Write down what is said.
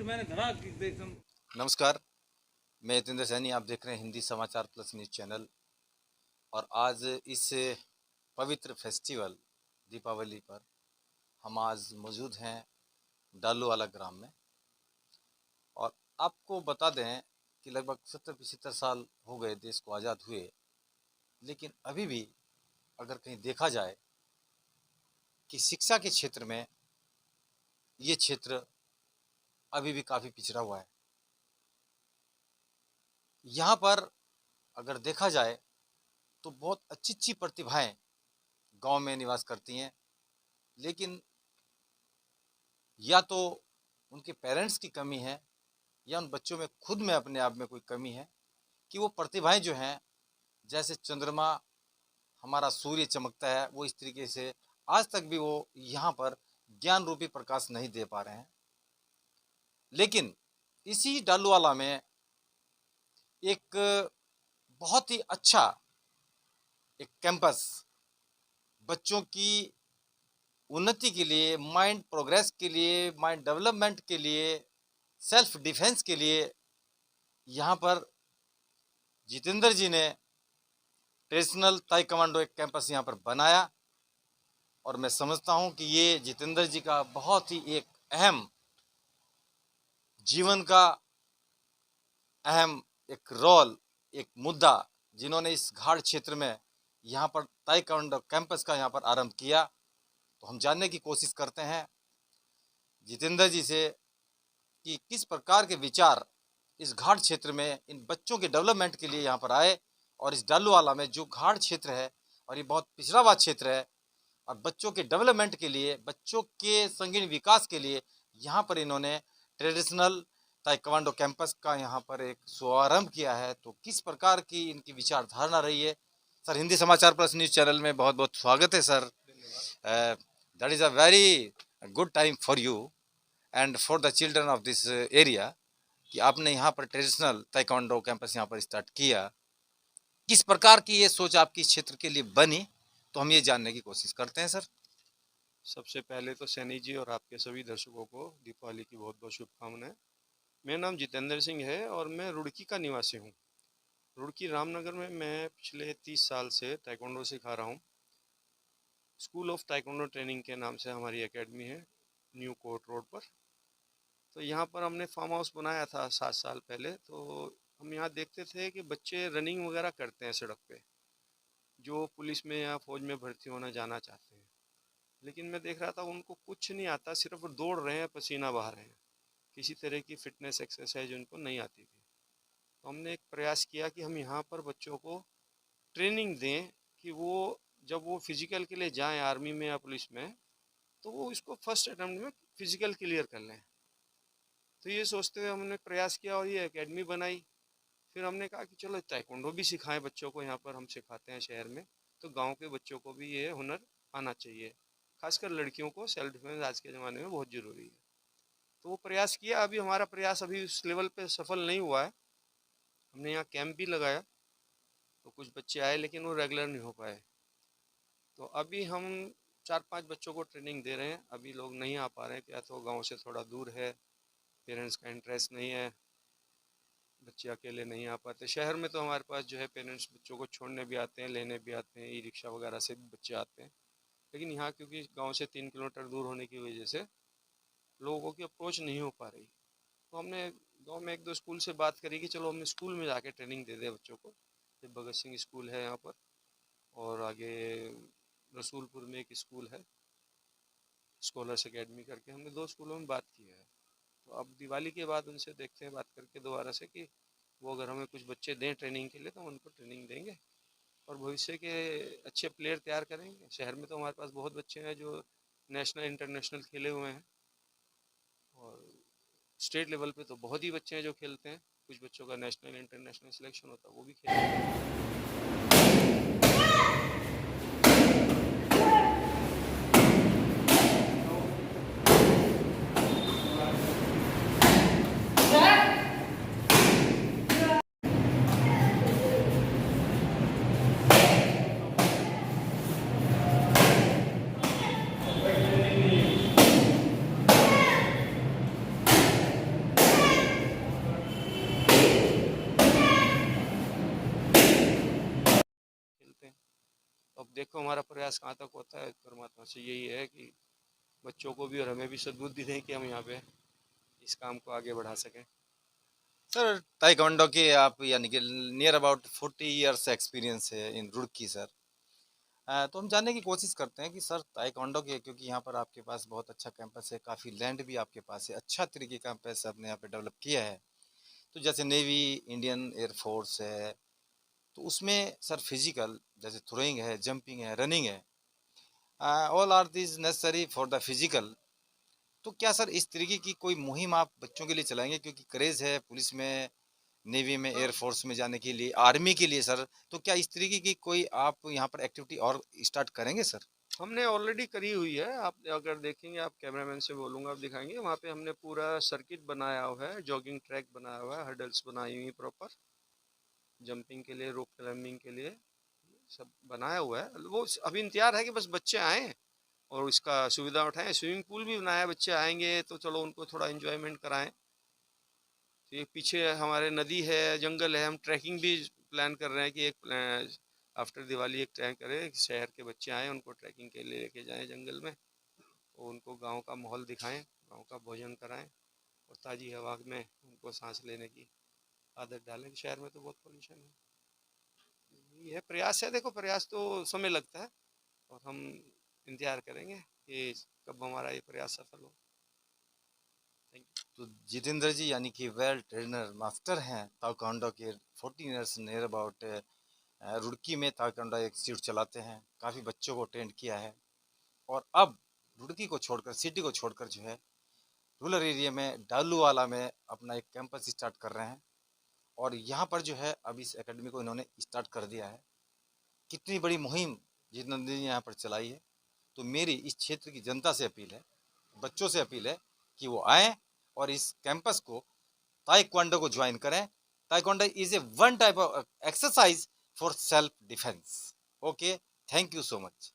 फिर मैंने धरा कि एकदम। नमस्कार, मैं यतेंद्र सैनी, आप देख रहे हैं हिंदी समाचार प्लस न्यूज़ चैनल। और आज इस पवित्र फेस्टिवल दीपावली पर हम आज मौजूद हैं डालूवाला ग्राम में। और आपको बता दें कि लगभग 70-75 साल हो गए देश को आज़ाद हुए, लेकिन अभी भी अगर कहीं देखा जाए कि शिक्षा के क्षेत्र में ये क्षेत्र अभी भी काफ़ी पिछड़ा हुआ है। यहाँ पर अगर देखा जाए तो बहुत अच्छी अच्छी प्रतिभाएं गांव में निवास करती हैं, लेकिन या तो उनके पेरेंट्स की कमी है या उन बच्चों में खुद में अपने आप में कोई कमी है कि वो प्रतिभाएं जो हैं, जैसे चंद्रमा हमारा सूर्य चमकता है, वो इस तरीके से आज तक भी वो यहाँ पर ज्ञान रूपी प्रकाश नहीं दे पा रहे हैं। लेकिन इसी डालूवाला में एक बहुत ही अच्छा एक कैंपस बच्चों की उन्नति के लिए, माइंड प्रोग्रेस के लिए, माइंड डेवलपमेंट के लिए, सेल्फ डिफेंस के लिए यहाँ पर जितेंद्र जी ने ट्रेडिशनल ताइक्वांडो एक कैंपस यहाँ पर बनाया। और मैं समझता हूँ कि ये जितेंद्र जी का बहुत ही एक अहम जीवन का अहम एक रोल, एक मुद्दा, जिन्होंने इस घाट क्षेत्र में यहाँ पर ताइक्वांडो कैंपस का यहाँ पर आरंभ किया। तो हम जानने की कोशिश करते हैं जितेंद्र जी से कि किस प्रकार के विचार इस घाट क्षेत्र में इन बच्चों के डेवलपमेंट के लिए यहाँ पर आए। और इस डालूवाला में जो घाट क्षेत्र है और ये बहुत पिछड़ा हुआ क्षेत्र है, और बच्चों के डेवलपमेंट के लिए, बच्चों के संगीन विकास के लिए यहाँ पर इन्होंने ट्रेडिशनल ताइक्वांडो कैंपस का यहाँ पर एक शुभारंभ किया है। तो किस प्रकार की इनकी विचारधारणा रही है। सर, हिंदी समाचार प्लस न्यूज़ चैनल में बहुत बहुत स्वागत है sir. That is a very good time for you and for the children of this area कि आपने यहाँ पर ट्रेडिशनल ताइक्वांडो कैंपस यहाँ पर स्टार्ट किया। किस प्रकार की ये सोच आपकी इस क्षेत्र के लिए बनी, तो हम ये जानने की कोशिश करते हैं सर। सबसे पहले तो सैनी जी और आपके सभी दर्शकों को दीपावली की बहुत बहुत शुभकामनाएं। मेरा नाम जितेंद्र सिंह है और मैं रुड़की का निवासी हूँ। रुड़की रामनगर में मैं पिछले 30 साल से ताइक्वांडो सिखा रहा हूँ। स्कूल ऑफ ताइक्वांडो ट्रेनिंग के नाम से हमारी एकेडमी है, न्यू कोर्ट रोड पर। तो यहाँ पर हमने फार्म हाउस बनाया था 7 साल पहले। तो हम यहाँ देखते थे कि बच्चे रनिंग वगैरह करते हैं सड़क पे, जो पुलिस में या फौज में भर्ती होना जाना चाहते हैं। लेकिन मैं देख रहा था उनको कुछ नहीं आता, सिर्फ दौड़ रहे हैं, पसीना बहा रहे हैं, किसी तरह की फिटनेस एक्सरसाइज उनको नहीं आती थी। तो हमने एक प्रयास किया कि हम यहाँ पर बच्चों को ट्रेनिंग दें कि वो जब वो फिजिकल के लिए जाएं आर्मी में या पुलिस में, तो वो इसको फर्स्ट अटेम्प्ट में फिजिकल क्लियर कर लें। तो ये सोचते हुए हमने प्रयास किया और ये एकेडमी बनाई। फिर हमने कहा कि चलो ताइक्वांडो भी सिखाएं बच्चों को, यहाँ पर हम सिखाते हैं शहर में, तो गाँव के बच्चों को भी ये हुनर आना चाहिए। खासकर लड़कियों को सेल्फ डिफेंस आज के ज़माने में बहुत ज़रूरी है। तो वो प्रयास किया। अभी हमारा प्रयास अभी उस लेवल पे सफल नहीं हुआ है। हमने यहाँ कैंप भी लगाया, तो कुछ बच्चे आए, लेकिन वो रेगुलर नहीं हो पाए। तो अभी हम 4-5 बच्चों को ट्रेनिंग दे रहे हैं। अभी लोग नहीं आ पा रहे हैं, क्या तो गाँव से थोड़ा दूर है, पेरेंट्स का इंटरेस्ट नहीं है, बच्चे अकेले नहीं आ पाते। शहर में तो हमारे पास जो है पेरेंट्स बच्चों को छोड़ने भी आते हैं, लेने भी आते हैं, ई रिक्शा वगैरह से भी बच्चे आते हैं। लेकिन यहाँ क्योंकि गांव से 3 किलोमीटर दूर होने की वजह से लोगों की अप्रोच नहीं हो पा रही। तो हमने गांव में 1-2 स्कूल से बात करी कि चलो हम स्कूल में जाके ट्रेनिंग दे दें बच्चों को। ये भगत सिंह स्कूल है यहाँ पर, और आगे रसूलपुर में एक स्कूल है, स्कॉलर्स एकेडमी करके। हमने 2 स्कूलों में बात की है। तो अब दिवाली के बाद उनसे देखते हैं बात करके दोबारा से कि वो अगर हमें कुछ बच्चे दें ट्रेनिंग के लिए, तो हम उनको ट्रेनिंग देंगे और भविष्य के अच्छे प्लेयर तैयार करेंगे। शहर में तो हमारे पास बहुत बच्चे हैं जो नेशनल इंटरनेशनल खेले हुए हैं, और स्टेट लेवल पे तो बहुत ही बच्चे हैं जो खेलते हैं। कुछ बच्चों का नेशनल इंटरनेशनल सिलेक्शन होता है, वो भी खेलते हैं। देखो हमारा प्रयास कहाँ तक होता है, परमात्मा से यही है कि बच्चों को भी और हमें भी सद्बुद्धि दें कि हम यहाँ पे इस काम को आगे बढ़ा सकें। सर ताइक्वांडो के आप यानी कि नियर अबाउट 40 इयर्स एक्सपीरियंस है इन रुड़की सर। तो हम जानने की कोशिश करते हैं कि सर ताइक्वांडो के, क्योंकि यहाँ पर आपके पास बहुत अच्छा कैंपस है, काफ़ी लैंड भी आपके पास है, अच्छा तरीके का कैंपस आपने यहाँ पे डेवलप किया है। तो जैसे नेवी, इंडियन एयरफोर्स है, तो उसमें सर फिजिकल जैसे थ्रोइंग है, जंपिंग है, रनिंग है, all are these necessary for the physical. तो क्या सर इस तरीके की कोई मुहिम आप बच्चों के लिए चलाएंगे, क्योंकि क्रेज़ है पुलिस में, नेवी में, एयरफोर्स में जाने के लिए, आर्मी के लिए सर, तो क्या इस तरीके की कोई आप यहाँ पर एक्टिविटी और स्टार्ट करेंगे सर? हमने ऑलरेडी करी हुई है, आप अगर देखेंगे, आप कैमरामैन से बोलूँगा, आप दिखाएंगे, वहाँ पे हमने पूरा सर्किट बनाया हुआ है, जॉगिंग ट्रैक बनाया हुआ है, हर्डल्स बनाई हुई प्रॉपर, जंपिंग के लिए, रोप क्लाइंबिंग के लिए सब बनाया हुआ है। वो अभी इंतजार है कि बस बच्चे आएँ और इसका सुविधा उठाएं। स्विमिंग पूल भी बनाया, बच्चे आएंगे तो चलो उनको थोड़ा एंजॉयमेंट कराएं। तो ये पीछे हमारे नदी है, जंगल है, हम ट्रैकिंग भी प्लान कर रहे हैं कि एक आफ्टर दिवाली एक ट्रैक करें, शहर के बच्चे आएँ, उनको ट्रैकिंग के लिए लेके जाएं जंगल में, और उनको गांव का माहौल दिखाएं, गांव का भोजन कराएं, और ताज़ी हवा में उनको सांस लेने की आदत डालें। शहर में तो बहुत पोल्यूशन है। ये प्रयास है, देखो प्रयास तो समय लगता है, और हम इंतजार करेंगे कि कब हमारा ये प्रयास सफल हो। Thank you. तो जितेंद्र जी यानी कि वेल ट्रेनर मास्टर हैं ताइक्वांडो के, 14 इयर्स नियर अबाउट रुड़की में ताइक्वांडो इंस्टीट्यूट चलाते हैं, काफ़ी बच्चों को ट्रेंड किया है। और अब रुड़की को छोड़कर, सिटी को छोड़कर जो है रूरल एरिया में डालूवाला में अपना एक कैंपस स्टार्ट कर रहे हैं। और यहाँ पर जो है अब इस एकेडमी को इन्होंने स्टार्ट कर दिया है। कितनी बड़ी मुहिम जितेंद्र जी ने यहाँ पर चलाई है। तो मेरी इस क्षेत्र की जनता से अपील है, बच्चों से अपील है कि वो आएँ और इस कैंपस को, ताइक्वांडो को ज्वाइन करें। Taekwondo is a one type of exercise for self defence. Okay, thank you so much.